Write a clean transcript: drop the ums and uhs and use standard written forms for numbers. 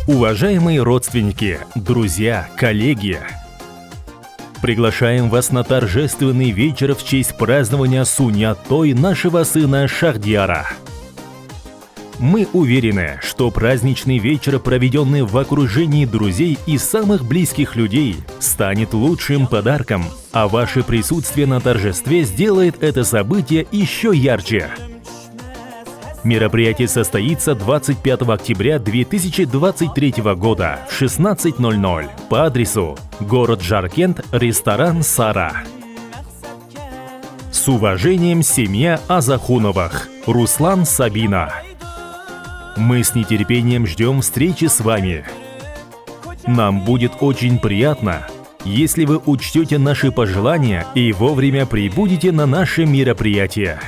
Уважаемые родственники, друзья, коллеги! Приглашаем вас на торжественный вечер в честь празднования Суньят-той нашего сына Шахдиара. Мы уверены, что праздничный вечер, проведенный в окружении друзей и самых близких людей, станет лучшим подарком, а ваше присутствие на торжестве сделает это событие еще ярче. Мероприятие состоится 25 октября 2023 года в 16:00 по адресу город Жаркент, ресторан «Сара». С уважением, семья Азахуновых. Руслан, Сабина. Мы с нетерпением ждем встречи с вами. Нам будет очень приятно, если вы учтете наши пожелания и вовремя прибудете на наше мероприятие.